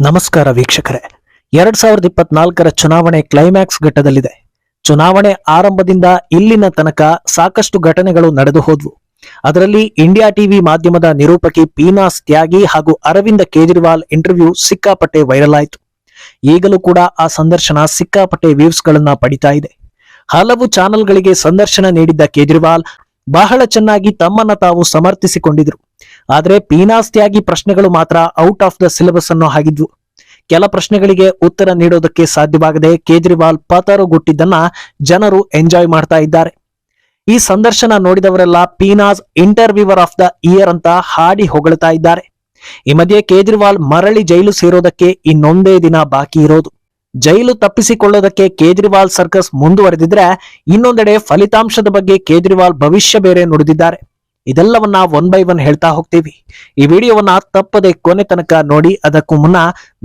ನಮಸ್ಕಾರ ವೀಕ್ಷಕರೇ. 2024ರ ಚುನಾವಣೆ ಕ್ಲೈಮ್ಯಾಕ್ಸ್ ಘಟ್ಟದಲ್ಲಿದೆ. ಚುನಾವಣೆ ಆರಂಭದಿಂದ ಇಲ್ಲಿನ ತನಕ ಸಾಕಷ್ಟು ಘಟನೆಗಳು ನಡೆದು ಹೋದ್ವು. ಅದರಲ್ಲಿ ಇಂಡಿಯಾ ಟಿವಿ ಮಾಧ್ಯಮದ ನಿರೂಪಕಿ ಪೀನಾಸ್ ತ್ಯಾಗಿ ಹಾಗೂ ಅರವಿಂದ ಕೇಜ್ರಿವಾಲ್ ಇಂಟರ್ವ್ಯೂ ಸಿಕ್ಕಾಪಟ್ಟೆ ವೈರಲ್ ಆಯಿತು. ಈಗಲೂ ಕೂಡ ಆ ಸಂದರ್ಶನ ಸಿಕ್ಕಾಪಟ್ಟೆ ವ್ಯೂಸ್ ಗಳನ್ನ ಪಡಿತಾ ಇದೆ. ಹಲವು ಚಾನೆಲ್ಗಳಿಗೆ ಸಂದರ್ಶನ ನೀಡಿದ್ದ ಕೇಜ್ರಿವಾಲ್ ಬಹಳ ಚೆನ್ನಾಗಿ ತಮ್ಮನ್ನ ತಾವು ಸಮರ್ಥಿಸಿಕೊಂಡಿದ್ರು. ಆದ್ರೆ ಪೀನಾಸ್ ತ್ಯಾಗಿ ಪ್ರಶ್ನೆಗಳು ಮಾತ್ರ ಔಟ್ ಆಫ್ ದ ಸಿಲೆಬಸ್ ಅನ್ನೋ ಹಾಗಿದ್ವು. ಕೆಲ ಪ್ರಶ್ನೆಗಳಿಗೆ ಉತ್ತರ ನೀಡೋದಕ್ಕೆ ಸಾಧ್ಯವಾಗದೆ ಕೇಜ್ರಿವಾಲ್ ಪತರುಗುಟ್ಟಿದ್ದನ್ನ ಜನರು ಎಂಜಾಯ್ ಮಾಡ್ತಾ ಇದ್ದಾರೆ. ಈ ಸಂದರ್ಶನ ನೋಡಿದವರೆಲ್ಲ ಪೀನಾಸ್ ಇಂಟರ್ವ್ಯೂವರ್ ಆಫ್ ದ ಇಯರ್ ಅಂತ ಹಾಡಿ ಹೊಗಳ್ತಾ ಇದ್ದಾರೆ. ಈ ಮಧ್ಯೆ ಕೇಜ್ರಿವಾಲ್ ಮರಳಿ ಜೈಲು ಸೇರೋದಕ್ಕೆ ಇನ್ನೊಂದೇ ದಿನ ಬಾಕಿ ಇರೋದು. ಜೈಲು ತಪ್ಪಿಸಿಕೊಳ್ಳೋದಕ್ಕೆ ಕೇಜ್ರಿವಾಲ್ ಸರ್ಕಸ್ ಮುಂದುವರೆದಿದ್ರೆ, ಇನ್ನೊಂದೆಡೆ ಫಲಿತಾಂಶದ ಬಗ್ಗೆ ಕೇಜ್ರಿವಾಲ್ ಭವಿಷ್ಯ ಬೇರೆ ನುಡಿದಿದ್ದಾರೆ. ಇದೆಲ್ಲವನ್ನ ಒನ್ ಬೈ ಒನ್ ಹೇಳ್ತಾ ಹೋಗ್ತೀವಿ. ಈ ವಿಡಿಯೋವನ್ನ ತಪ್ಪದೆ ಕೊನೆ ತನಕ ನೋಡಿ. ಅದಕ್ಕೂ ಮುನ್ನ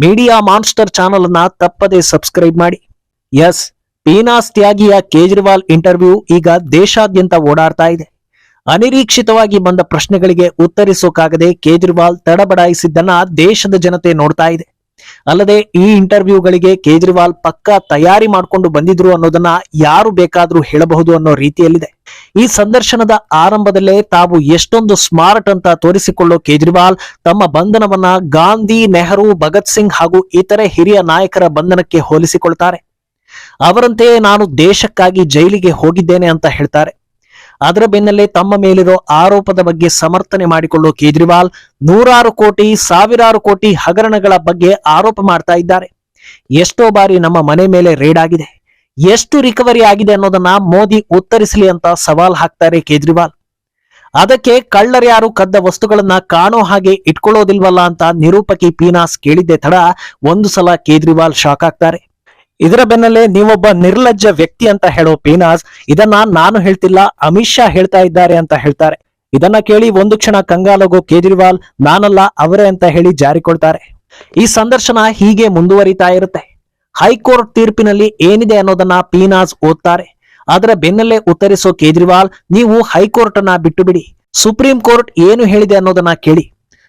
ಮೀಡಿಯಾ ಮಾನ್ಸ್ಟರ್ ಚಾನಲ್ ಅನ್ನ ತಪ್ಪದೆ ಸಬ್ಸ್ಕ್ರೈಬ್ ಮಾಡಿ. ಎಸ್, ಪೀನಾಸ್ ತ್ಯಾಗಿಯ ಕೇಜ್ರಿವಾಲ್ ಇಂಟರ್ವ್ಯೂ ಈಗ ದೇಶಾದ್ಯಂತ ಓಡಾಡ್ತಾ ಇದೆ. ಅನಿರೀಕ್ಷಿತವಾಗಿ ಬಂದ ಪ್ರಶ್ನೆಗಳಿಗೆ ಉತ್ತರಿಸೋಕಾಗದೆ ಕೇಜ್ರಿವಾಲ್ ತಡಬಡಾಯಿಸಿದ್ದನ್ನ ದೇಶದ ಜನತೆ ನೋಡ್ತಾ ಇದೆ. ಅಲ್ಲದೆ ಈ ಇಂಟರ್ವ್ಯೂಗಳಿಗೆ ಕೇಜ್ರಿವಾಲ್ ಪಕ್ಕಾ ತಯಾರಿ ಮಾಡಿಕೊಂಡು ಬಂದಿದ್ರು ಅನ್ನೋದನ್ನ ಯಾರು ಬೇಕಾದ್ರೂ ಹೇಳಬಹುದು ಅನ್ನೋ ರೀತಿಯಲ್ಲಿದೆ. ಈ ಸಂದರ್ಶನದ ಆರಂಭದಲ್ಲೇ ತಾವು ಎಷ್ಟೊಂದು ಸ್ಮಾರ್ಟ್ ಅಂತ ತೋರಿಸಿಕೊಳ್ಳೋ ಕೇಜ್ರಿವಾಲ್ ತಮ್ಮ ಬಂಧನವನ್ನ ಗಾಂಧಿ, ನೆಹರು, ಭಗತ್ ಸಿಂಗ್ ಹಾಗೂ ಇತರೆ ಹಿರಿಯ ನಾಯಕರ ಬಂಧನಕ್ಕೆ ಹೋಲಿಸಿಕೊಳ್ತಾರೆ. ಅವರಂತೆಯೇ ನಾನು ದೇಶಕ್ಕಾಗಿ ಜೈಲಿಗೆ ಹೋಗಿದ್ದೇನೆ ಅಂತ ಹೇಳ್ತಾರೆ. ಅದರ ಬೆನ್ನಲ್ಲೇ ತಮ್ಮ ಮೇಲಿರೋ ಆರೋಪದ ಬಗ್ಗೆ ಸಮರ್ಥನೆ ಮಾಡಿಕೊಳ್ಳೋ ಕೇಜ್ರಿವಾಲ್ ನೂರಾರು ಕೋಟಿ, ಸಾವಿರಾರು ಕೋಟಿ ಹಗರಣಗಳ ಬಗ್ಗೆ ಆರೋಪ ಮಾಡ್ತಾ ಇದ್ದಾರೆ. ಎಷ್ಟೋ ಬಾರಿ ನಮ್ಮ ಮನೆ ಮೇಲೆ ರೇಡ್ ಆಗಿದೆ, ಎಷ್ಟು ರಿಕವರಿ ಆಗಿದೆ ಅನ್ನೋದನ್ನ ಮೋದಿ ಉತ್ತರಿಸಲಿ ಅಂತ ಸವಾಲ್ ಹಾಕ್ತಾರೆ ಕೇಜ್ರಿವಾಲ್. ಅದಕ್ಕೆ ಕಳ್ಳರ್ಯಾರು ಕದ್ದ ವಸ್ತುಗಳನ್ನ ಕಾಣೋ ಹಾಗೆ ಇಟ್ಕೊಳ್ಳೋದಿಲ್ವಲ್ಲ ಅಂತ ನಿರೂಪಕಿ ಪೀನಾಸ್ ಕೇಳಿದ್ದೆ ತಡ ಒಂದು ಸಲ ಕೇಜ್ರಿವಾಲ್ ಶಾಕ್ ಆಗ್ತಾರೆ. ಇದರ ಬೆನ್ನಲ್ಲೇ ನೀವೊಬ್ಬ ನಿರ್ಲಜ್ಜ ವ್ಯಕ್ತಿ ಅಂತ ಹೇಳೋ ಪೀನಾಸ್ ಇದನ್ನ ನಾನು ಹೇಳ್ತಿಲ್ಲ, ಅಮಿತ್ ಶಾ ಹೇಳ್ತಾ ಇದ್ದಾರೆ ಅಂತ ಹೇಳ್ತಾರೆ. ಇದನ್ನ ಕೇಳಿ ಒಂದು ಕ್ಷಣ ಕಂಗಾಲಾಗೋ ಕೇಜ್ರಿವಾಲ್ ನಾನಲ್ಲ ಅವರೇ ಅಂತ ಹೇಳಿ ಜಾರಿಕೊಳ್ತಾರೆ. ಈ ಸಂದರ್ಶನ ಹೀಗೆ ಮುಂದುವರಿತಾ ಇರುತ್ತೆ. ಹೈಕೋರ್ಟ್ ತೀರ್ಪಿನಲ್ಲಿ ಏನಿದೆ ಅನ್ನೋದನ್ನ ಪೀನಾಸ್ ಓದ್ತಾರೆ. ಅದರ ಬೆನ್ನಲ್ಲೇ ಉತ್ತರಿಸೋ ಕೇಜ್ರಿವಾಲ್ ನೀವು ಹೈಕೋರ್ಟ್ ಅನ್ನ ಬಿಟ್ಟು ಬಿಡಿ, ಸುಪ್ರೀಂ ಕೋರ್ಟ್ ಏನು ಹೇಳಿದೆ ಅನ್ನೋದನ್ನ ಕೇಳಿ.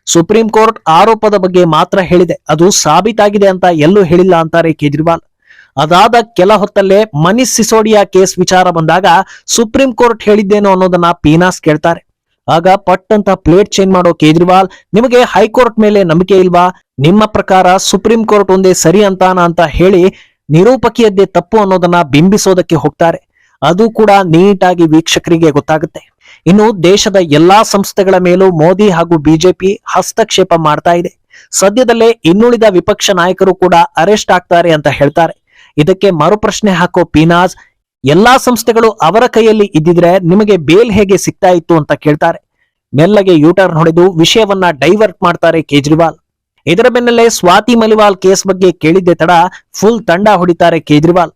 ಸುಪ್ರೀಂ ಕೋರ್ಟ್ ಆರೋಪದ ಬಗ್ಗೆ ಮಾತ್ರ ಹೇಳಿದೆ, ಅದು ಸಾಬೀತಾಗಿದೆ ಅಂತ ಎಲ್ಲೂ ಹೇಳಿಲ್ಲ ಅಂತಾರೆ ಕೇಜ್ರಿವಾಲ್. ಅದಾದ ಕೆಲ ಹೊತ್ತಲ್ಲೇ ಮನೀಶ್ ಸಿಸೋಡಿಯಾ ಕೇಸ್ ವಿಚಾರ ಬಂದಾಗ ಸುಪ್ರೀಂ ಕೋರ್ಟ್ ಹೇಳಿದ್ದೇನೋ ಅನ್ನೋದನ್ನ ಪೀನಾಸ್ ಕೇಳ್ತಾರೆ. ಆಗ ಪಟ್ ಅಂತ ಪ್ಲೇಟ್ ಚೇಂಜ್ ಮಾಡೋ ಕೇಜ್ರಿವಾಲ್ ನಿಮಗೆ ಹೈಕೋರ್ಟ್ ಮೇಲೆ ನಂಬಿಕೆ ಇಲ್ವಾ, ನಿಮ್ಮ ಪ್ರಕಾರ ಸುಪ್ರೀಂ ಕೋರ್ಟ್ ಒಂದೇ ಸರಿ ಅಂತಾನ ಅಂತ ಹೇಳಿ ನಿರೂಪಕಿಯದ್ದೇ ತಪ್ಪು ಅನ್ನೋದನ್ನ ಬಿಂಬಿಸೋದಕ್ಕೆ ಹೋಗ್ತಾರೆ. ಅದು ಕೂಡ ನೀಟಾಗಿ ವೀಕ್ಷಕರಿಗೆ ಗೊತ್ತಾಗುತ್ತೆ. ಇನ್ನು ದೇಶದ ಎಲ್ಲಾ ಸಂಸ್ಥೆಗಳ ಮೇಲೂ ಮೋದಿ ಹಾಗೂ ಬಿಜೆಪಿ ಹಸ್ತಕ್ಷೇಪ ಮಾಡ್ತಾ ಇದೆ. ಸದ್ಯದಲ್ಲೇ ಇನ್ನುಳಿದ ವಿಪಕ್ಷ ನಾಯಕರು ಕೂಡ ಅರೆಸ್ಟ್ ಆಗ್ತಾರೆ ಅಂತ ಹೇಳ್ತಾರೆ. ಇದಕ್ಕೆ ಮರುಪ್ರಶ್ನೆ ಹಾಕೋ ಪೀನಾಸ್ ಎಲ್ಲಾ ಸಂಸ್ಥೆಗಳು ಅವರ ಕೈಯಲ್ಲಿ ಇದ್ದಿದ್ರೆ ನಿಮಗೆ ಬೇಲ್ ಹೇಗೆ ಸಿಗ್ತಾ ಇತ್ತು ಅಂತ ಕೇಳ್ತಾರೆ. ಮೆಲ್ಲಗೆ ಯೂಟರ್ನ್ ಹೊಡೆದು ವಿಷಯವನ್ನ ಡೈವರ್ಟ್ ಮಾಡ್ತಾರೆ ಕೇಜ್ರಿವಾಲ್. ಇದರ ಬೆನ್ನಲ್ಲೇ ಸ್ವಾತಿ ಮಲಿವಾಲ್ ಕೇಸ್ ಬಗ್ಗೆ ಕೇಳಿದ್ದೆ ತಡ ಫುಲ್ ತಂಡ ಹೊಡಿತಾರೆ ಕೇಜ್ರಿವಾಲ್.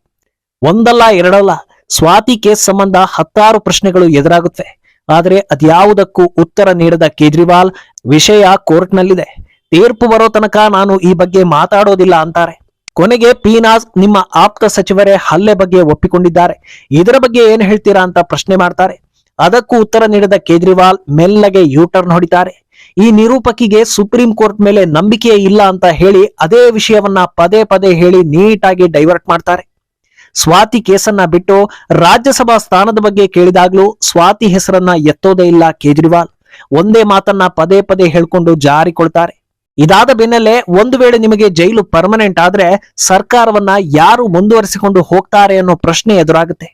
ಒಂದಲ್ಲ ಎರಡಲ್ಲ, ಸ್ವಾತಿ ಕೇಸ್ ಸಂಬಂಧ 10 ಪ್ರಶ್ನೆಗಳು ಎದುರಾಗುತ್ತವೆ. ಆದ್ರೆ ಅದ್ಯಾವುದಕ್ಕೂ ಉತ್ತರ ನೀಡದ ಕೇಜ್ರಿವಾಲ್ ವಿಷಯ ಕೋರ್ಟ್ನಲ್ಲಿದೆ, ತೀರ್ಪು ಬರೋ ತನಕ ನಾನು ಈ ಬಗ್ಗೆ ಮಾತಾಡೋದಿಲ್ಲ ಅಂತಾರೆ. ಕೊನೆಗೆ ಪೀನಾಸ್ ನಿಮ್ಮ ಆಪ್ತ ಸಚಿವರೇ ಹಲ್ಲೆ ಬಗ್ಗೆ ಒಪ್ಪಿಕೊಂಡಿದ್ದಾರೆ, ಇದರ ಬಗ್ಗೆ ಏನ್ ಹೇಳ್ತೀರಾ ಅಂತ ಪ್ರಶ್ನೆ ಮಾಡ್ತಾರೆ. ಅದಕ್ಕೂ ಉತ್ತರ ನೀಡದ ಕೇಜ್ರಿವಾಲ್ ಮೆಲ್ಲಗೆ ಯೂಟರ್ನ್ ಹೊಡಿತಾರೆ. ಈ ನಿರೂಪಕಿಗೆ ಸುಪ್ರೀಂ ಕೋರ್ಟ್ ಮೇಲೆ ನಂಬಿಕೆ ಇಲ್ಲ ಅಂತ ಹೇಳಿ ಅದೇ ವಿಷಯವನ್ನ ಪದೇ ಪದೇ ಹೇಳಿ ನೀಟಾಗಿ ಡೈವರ್ಟ್ ಮಾಡ್ತಾರೆ. ಸ್ವಾತಿ ಕೇಸನ್ನ ಬಿಟ್ಟು ರಾಜ್ಯಸಭಾ ಸ್ಥಾನದ ಬಗ್ಗೆ ಕೇಳಿದಾಗ್ಲೂ ಸ್ವಾತಿ ಹೆಸರನ್ನ ಎತ್ತೋದೇ ಇಲ್ಲ ಕೇಜ್ರಿವಾಲ್. ಒಂದೇ ಮಾತನ್ನ ಪದೇ ಪದೇ ಹೇಳ್ಕೊಂಡು ಜಾರಿಕೊಳ್ತಾರೆ. ಇದಾದ ಬೆನ್ನಲ್ಲೇ ಒಂದು ವೇಳೆ ನಿಮಗೆ ಜೈಲು ಪರ್ಮನೆಂಟ್ ಆದ್ರೆ ಸರ್ಕಾರವನ್ನ ಯಾರು ಮುಂದುವರಿಸಿಕೊಂಡು ಹೋಗ್ತಾರೆ ಅನ್ನೋ ಪ್ರಶ್ನೆ ಎದುರಾಗುತ್ತೆ.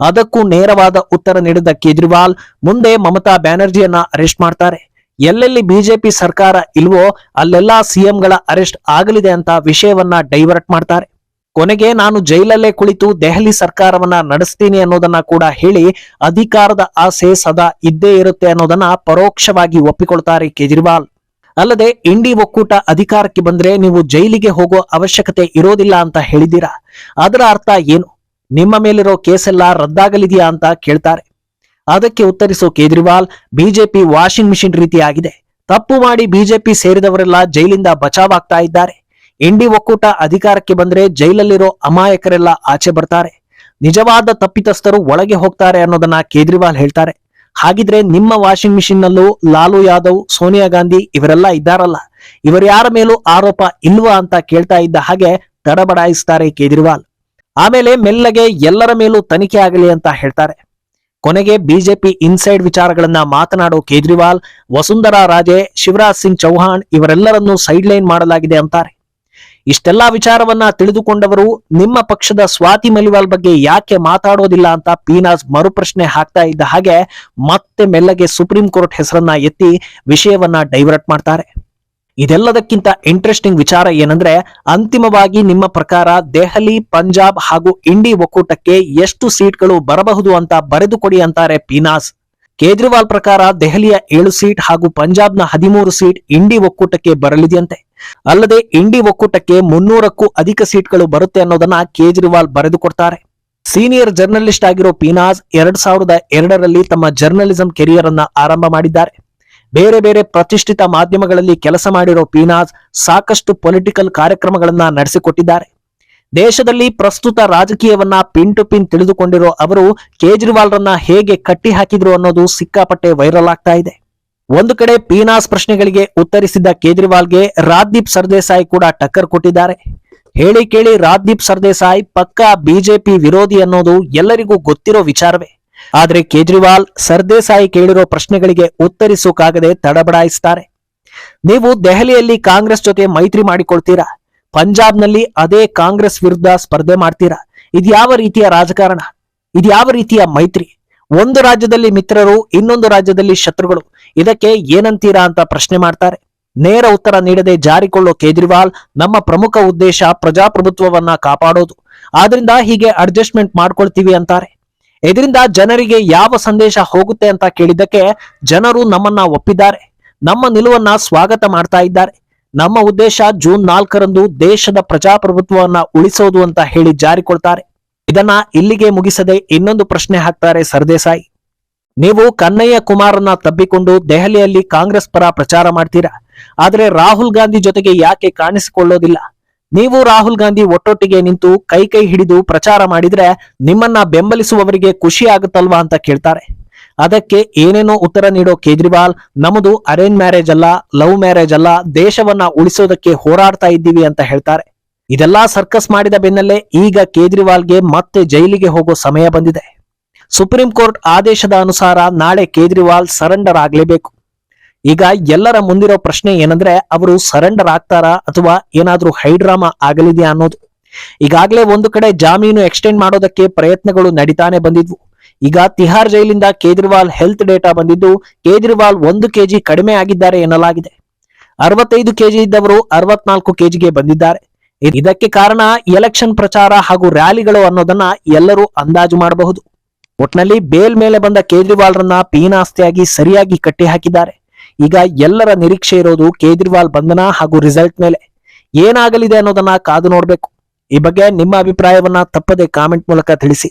ಅದಕ್ಕೂ ನೇರವಾದ ಉತ್ತರ ನೀಡಿದ ಕೇಜ್ರಿವಾಲ್ ಮುಂದೆ ಮಮತಾ ಬ್ಯಾನರ್ಜಿಯನ್ನ ಅರೆಸ್ಟ್ ಮಾಡ್ತಾರೆ. ಎಲ್ಲೆಲ್ಲಿ ಬಿಜೆಪಿ ಸರ್ಕಾರ ಇಲ್ವೋ ಅಲ್ಲೆಲ್ಲಾ ಸಿಎಂಗಳ ಅರೆಸ್ಟ್ ಆಗಲಿದೆ ಅಂತ ವಿಷಯವನ್ನ ಡೈವರ್ಟ್ ಮಾಡ್ತಾರೆ. ಕೊನೆಗೆ ನಾನು ಜೈಲಲ್ಲೇ ಕುಳಿತು ದೆಹಲಿ ಸರ್ಕಾರವನ್ನ ನಡೆಸ್ತೀನಿ ಅನ್ನೋದನ್ನ ಕೂಡ ಹೇಳಿ ಅಧಿಕಾರದ ಆಸೆ ಸದಾ ಇದ್ದೇ ಇರುತ್ತೆ ಅನ್ನೋದನ್ನ ಪರೋಕ್ಷವಾಗಿ ಒಪ್ಪಿಕೊಳ್ತಾರೆ ಕೇಜ್ರಿವಾಲ್. ಅಲ್ಲದೆ ಇಂಡಿ ಒಕ್ಕೂಟ ಅಧಿಕಾರಕ್ಕೆ ಬಂದ್ರೆ ನೀವು ಜೈಲಿಗೆ ಹೋಗೋ ಅವಶ್ಯಕತೆ ಇರೋದಿಲ್ಲ ಅಂತ ಹೇಳಿದ್ದೀರಾ, ಅದರ ಅರ್ಥ ಏನು, ನಿಮ್ಮ ಮೇಲಿರೋ ಕೇಸೆಲ್ಲ ರದ್ದಾಗಲಿದೆಯಾ ಅಂತ ಕೇಳ್ತಾರೆ. ಅದಕ್ಕೆ ಉತ್ತರಿಸೋ ಕೇಜ್ರಿವಾಲ್ ಬಿಜೆಪಿ ವಾಷಿಂಗ್ ಮಿಷಿನ್ ರೀತಿ ಆಗಿದೆ, ತಪ್ಪು ಮಾಡಿ ಬಿಜೆಪಿ ಸೇರಿದವರೆಲ್ಲ ಜೈಲಿಂದ ಬಚಾವಾಗ್ತಾ ಇದ್ದಾರೆ. ಇಂಡಿ ಒಕ್ಕೂಟ ಅಧಿಕಾರಕ್ಕೆ ಬಂದ್ರೆ ಜೈಲಲ್ಲಿರೋ ಅಮಾಯಕರೆಲ್ಲ ಆಚೆ ಬರ್ತಾರೆ, ನಿಜವಾದ ತಪ್ಪಿತಸ್ಥರು ಒಳಗೆ ಹೋಗ್ತಾರೆ ಅನ್ನೋದನ್ನ ಕೇಜ್ರಿವಾಲ್ ಹೇಳ್ತಾರೆ. ಹಾಗಿದ್ರೆ ನಿಮ್ಮ ವಾಷಿಂಗ್ ಮಿಷಿನ್ ನಲ್ಲೂ ಲಾಲು ಯಾದವ್, ಸೋನಿಯಾ ಗಾಂಧಿ ಇವರೆಲ್ಲ ಇದ್ದಾರಲ್ಲ, ಇವರು ಯಾರ ಮೇಲೂ ಆರೋಪ ಇಲ್ವಾ ಅಂತ ಕೇಳ್ತಾ ಇದ್ದ ಹಾಗೆ ತಡಬಡಾಯಿಸ್ತಾರೆ ಕೇಜ್ರಿವಾಲ್. ಆಮೇಲೆ ಮೆಲ್ಲಗೆ ಎಲ್ಲರ ಮೇಲೂ ತನಿಖೆ ಆಗಲಿ ಅಂತ ಹೇಳ್ತಾರೆ. ಕೊನೆಗೆ ಬಿಜೆಪಿ ಇನ್ಸೈಡ್ ವಿಚಾರಗಳನ್ನ ಮಾತನಾಡೋ ಕೇಜ್ರಿವಾಲ್, ವಸುಂಧರಾ ರಾಜೆ, ಶಿವರಾಜ್ ಸಿಂಗ್ ಚೌಹಾಣ್ ಇವರೆಲ್ಲರನ್ನೂ ಸೈಡ್ಲೈನ್ ಮಾಡಲಾಗಿದೆ ಅಂತಾರೆ. ಇಷ್ಟೆಲ್ಲಾ ವಿಚಾರವನ್ನ ತಿಳಿದುಕೊಂಡವರು ನಿಮ್ಮ ಪಕ್ಷದ ಸ್ವಾತಿ ಮಲಿವಾಲ್ ಬಗ್ಗೆ ಯಾಕೆ ಮಾತಾಡೋದಿಲ್ಲ ಅಂತ ಪೀನಾಸ್ ಮರುಪ್ರಶ್ನೆ ಹಾಕ್ತಾ ಇದ್ದ ಹಾಗೆ ಮತ್ತೆ ಮೆಲ್ಲಗೆ ಸುಪ್ರೀಂ ಕೋರ್ಟ್ ಹೆಸರನ್ನ ಎತ್ತಿ ವಿಷಯವನ್ನ ಡೈವರ್ಟ್ ಮಾಡ್ತಾರೆ. ಇದೆಲ್ಲದಕ್ಕಿಂತ ಇಂಟ್ರೆಸ್ಟಿಂಗ್ ವಿಚಾರ ಏನಂದ್ರೆ, ಅಂತಿಮವಾಗಿ ನಿಮ್ಮ ಪ್ರಕಾರ ದೆಹಲಿ, ಪಂಜಾಬ್ ಹಾಗೂ ಇಂಡಿ ಒಕ್ಕೂಟಕ್ಕೆ ಎಷ್ಟು ಸೀಟ್ಗಳು ಬರಬಹುದು ಅಂತ ಬರೆದು ಕೊಡಿ ಅಂತಾರೆ ಪೀನಾಸ್. ಕೇಜ್ರಿವಾಲ್ ಪ್ರಕಾರ ದೆಹಲಿಯ 7 ಸೀಟ್ ಹಾಗೂ ಪಂಜಾಬ್ನ 13 ಸೀಟ್ ಇಂಡಿ ಒಕ್ಕೂಟಕ್ಕೆ ಬರಲಿದೆಯಂತೆ. ಅಲ್ಲದೆ ಇಂಡಿ ಒಕ್ಕೂಟಕ್ಕೆ 300ಕ್ಕೂ ಅಧಿಕ ಸೀಟ್ಗಳು ಬರುತ್ತೆ ಅನ್ನೋದನ್ನ ಕೇಜ್ರಿವಾಲ್ ಬರೆದು ಕೊಡ್ತಾರೆ. ಸೀನಿಯರ್ ಜರ್ನಲಿಸ್ಟ್ ಆಗಿರೋ ಪೀನಾಸ್ 2002ರಲ್ಲಿ ತಮ್ಮ ಜರ್ನಲಿಸಂ ಕೆರಿಯರ್ ಅನ್ನ ಆರಂಭ ಮಾಡಿದ್ದಾರೆ. ಬೇರೆ ಬೇರೆ ಪ್ರತಿಷ್ಠಿತ ಮಾಧ್ಯಮಗಳಲ್ಲಿ ಕೆಲಸ ಮಾಡಿರೋ ಪೀನಾಸ್ ಸಾಕಷ್ಟು ಪೊಲಿಟಿಕಲ್ ಕಾರ್ಯಕ್ರಮಗಳನ್ನ ನಡೆಸಿಕೊಟ್ಟಿದ್ದಾರೆ. ದೇಶದಲ್ಲಿ ಪ್ರಸ್ತುತ ರಾಜಕೀಯವನ್ನ ಪಿನ್ ಟು ಪಿನ್ ತಿಳಿದುಕೊಂಡಿರೋ ಅವರು ಕೇಜ್ರಿವಾಲ್ ರನ್ನ ಹೇಗೆ ಕಟ್ಟಿ ಹಾಕಿದ್ರು ಅನ್ನೋದು ಸಿಕ್ಕಾಪಟ್ಟೆ ವೈರಲ್ ಆಗ್ತಾ ಇದೆ. ಒಂದು ಕಡೆ ಪೀನಾಸ್ ಪ್ರಶ್ನೆಗಳಿಗೆ ಉತ್ತರಿಸಿದ್ದ ಕೇಜ್ರಿವಾಲ್ಗೆ ರಾಜ್ದೀಪ್ ಸರ್ದೇಸಾಯಿ ಕೂಡ ಟಕ್ಕರ್ ಕೊಟ್ಟಿದ್ದಾರೆ. ಹೇಳಿ ಕೇಳಿ ರಾಜ್ದೀಪ್ ಸರ್ದೇಸಾಯಿ ಪಕ್ಕಾ ಬಿಜೆಪಿ ವಿರೋಧಿ ಅನ್ನೋದು ಎಲ್ಲರಿಗೂ ಗೊತ್ತಿರೋ ವಿಚಾರವೇ. ಆದ್ರೆ ಕೇಜ್ರಿವಾಲ್ ಸರ್ದೇಸಾಯಿ ಕೇಳಿರೋ ಪ್ರಶ್ನೆಗಳಿಗೆ ಉತ್ತರಿಸೋಕಾಗದೆ ತಡಬಡಾಯಿಸ್ತಾರೆ. ನೀವು ದೆಹಲಿಯಲ್ಲಿ ಕಾಂಗ್ರೆಸ್ ಜೊತೆ ಮೈತ್ರಿ ಮಾಡಿಕೊಳ್ತೀರಾ, ಪಂಜಾಬ್ನಲ್ಲಿ ಅದೇ ಕಾಂಗ್ರೆಸ್ ವಿರುದ್ಧ ಸ್ಪರ್ಧೆ ಮಾಡ್ತೀರಾ. ಇದ್ಯಾವ ರೀತಿಯ ರಾಜಕಾರಣ? ಇದ್ಯಾವ ರೀತಿಯ ಮೈತ್ರಿ? ಒಂದು ರಾಜ್ಯದಲ್ಲಿ ಮಿತ್ರರು, ಇನ್ನೊಂದು ರಾಜ್ಯದಲ್ಲಿ ಶತ್ರುಗಳು. ಇದಕ್ಕೆ ಏನಂತೀರಾ ಅಂತ ಪ್ರಶ್ನೆ ಮಾಡ್ತಾರೆ. ನೇರ ಉತ್ತರ ನೀಡದೆ ಜಾರಿಕೊಳ್ಳೋ ಕೇಜ್ರಿವಾಲ್, ನಮ್ಮ ಪ್ರಮುಖ ಉದ್ದೇಶ ಪ್ರಜಾಪ್ರಭುತ್ವವನ್ನ ಕಾಪಾಡೋದು, ಆದ್ರಿಂದ ಹೀಗೆ ಅಡ್ಜಸ್ಟ್ಮೆಂಟ್ ಮಾಡ್ಕೊಳ್ತೀವಿ ಅಂತಾರೆ. ಇದರಿಂದ ಜನರಿಗೆ ಯಾವ ಸಂದೇಶ ಹೋಗುತ್ತೆ ಅಂತ ಕೇಳಿದ್ದಕ್ಕೆ, ಜನರು ನಮ್ಮನ್ನ ಒಪ್ಪಿದ್ದಾರೆ, ನಮ್ಮ ನಿಲುವನ್ನ ಸ್ವಾಗತ ಮಾಡ್ತಾ ಇದ್ದಾರೆ, ನಮ್ಮ ಉದ್ದೇಶ ಜೂನ್ 4ರಂದು ದೇಶದ ಪ್ರಜಾಪ್ರಭುತ್ವವನ್ನ ಉಳಿಸೋದು ಅಂತ ಹೇಳಿ ಜಾರಿಕೊಳ್ತಾರೆ. ಇದನ್ನ ಇಲ್ಲಿಗೆ ಮುಗಿಸದೆ ಇನ್ನೊಂದು ಪ್ರಶ್ನೆ ಹಾಕ್ತಾರೆ ಸರ್ದೇಸಾಯಿ. ನೀವು ಕನ್ನಯ್ಯ ಕುಮಾರನ್ನ ತಬ್ಬಿಕೊಂಡು ದೆಹಲಿಯಲ್ಲಿ ಕಾಂಗ್ರೆಸ್ ಪರ ಪ್ರಚಾರ ಮಾಡ್ತೀರಾ, ಆದ್ರೆ ರಾಹುಲ್ ಗಾಂಧಿ ಜೊತೆಗೆ ಯಾಕೆ ಕಾಣಿಸಿಕೊಳ್ಳೋದಿಲ್ಲ? ನೀವು ರಾಹುಲ್ ಗಾಂಧಿ ಒಟ್ಟೊಟ್ಟಿಗೆ ನಿಂತು ಕೈ ಕೈ ಹಿಡಿದು ಪ್ರಚಾರ ಮಾಡಿದ್ರೆ ನಿಮ್ಮನ್ನ ಬೆಂಬಲಿಸುವವರಿಗೆ ಖುಷಿ ಆಗುತ್ತಲ್ವಾ ಅಂತ ಕೇಳ್ತಾರೆ. ಅದಕ್ಕೆ ಏನೇನೋ ಉತ್ತರ ನೀಡೋ ಕೇಜ್ರಿವಾಲ್, ನಮ್ಮದು ಅರೇಂಜ್ ಮ್ಯಾರೇಜ್ ಅಲ್ಲ, ಲವ್ ಮ್ಯಾರೇಜ್ ಅಲ್ಲ, ದೇಶವನ್ನ ಉಳಿಸೋದಕ್ಕೆ ಹೋರಾಡ್ತಾ ಇದ್ದೀವಿ ಅಂತ ಹೇಳ್ತಾರೆ. ಇದೆಲ್ಲಾ ಸರ್ಕಸ್ ಮಾಡಿದ ಬೆನ್ನಲ್ಲೇ ಈಗ ಕೇಜ್ರಿವಾಲ್ಗೆ ಮತ್ತೆ ಜೈಲಿಗೆ ಹೋಗೋ ಸಮಯ ಬಂದಿದೆ. ಸುಪ್ರೀಂ ಕೋರ್ಟ್ ಆದೇಶದ ಅನುಸಾರ ನಾಳೆ ಕೇಜ್ರಿವಾಲ್ ಸರೆಂಡರ್ ಆಗ್ಲೇಬೇಕು. ಈಗ ಎಲ್ಲರ ಮುಂದಿರೋ ಪ್ರಶ್ನೆ ಏನಂದ್ರೆ, ಅವರು ಸರೆಂಡರ್ ಆಗ್ತಾರಾ ಅಥವಾ ಏನಾದ್ರೂ ಹೈಡ್ರಾಮಾ ಆಗಲಿದೆಯಾ ಅನ್ನೋದು. ಈಗಾಗಲೇ ಒಂದು ಕಡೆ ಜಾಮೀನು ಎಕ್ಸ್ಟೆಂಡ್ ಮಾಡೋದಕ್ಕೆ ಪ್ರಯತ್ನಗಳು ನಡೀತಾನೆ ಬಂದಿದ್ವು. ಈಗ ತಿಹಾರ್ ಜೈಲಿಂದ ಕೇಜ್ರಿವಾಲ್ ಹೆಲ್ತ್ ಡೇಟಾ ಬಂದಿದ್ದು, ಕೇಜ್ರಿವಾಲ್ 1 kg ಕಡಿಮೆ ಆಗಿದ್ದಾರೆ ಎನ್ನಲಾಗಿದೆ. 65 kg ಇದ್ದವರು 64 kgಗೆ ಬಂದಿದ್ದಾರೆ. ಇದಕ್ಕೆ ಕಾರಣ ಎಲೆಕ್ಷನ್ ಪ್ರಚಾರ ಹಾಗೂ ರ್ಯಾಲಿಗಳು ಅನ್ನೋದನ್ನ ಎಲ್ಲರೂ ಅಂದಾಜು ಮಾಡಬಹುದು. ಒಟ್ನಲ್ಲಿ ಬೇಲ್ ಮೇಲೆ ಬಂದ ಕೇಜ್ರಿವಾಲ್ ರನ್ನ ಪೀನಾಸ್ತಿಯಾಗಿ ಸರಿಯಾಗಿ ಕಟ್ಟಿ ಹಾಕಿದ್ದಾರೆ. ಈಗ ಎಲ್ಲರ ನಿರೀಕ್ಷೆ ಇರೋದು ಕೇಜ್ರಿವಾಲ್ ಬಂಧನ ಹಾಗೂ ರಿಸಲ್ಟ್ ಮೇಲೆ. ಏನಾಗಲಿದೆ ಅನ್ನೋದನ್ನ ಕಾದು ನೋಡ್ಬೇಕು. ಈ ಬಗ್ಗೆ ನಿಮ್ಮ ಅಭಿಪ್ರಾಯವನ್ನ ತಪ್ಪದೆ ಕಾಮೆಂಟ್ ಮೂಲಕ ತಿಳಿಸಿ.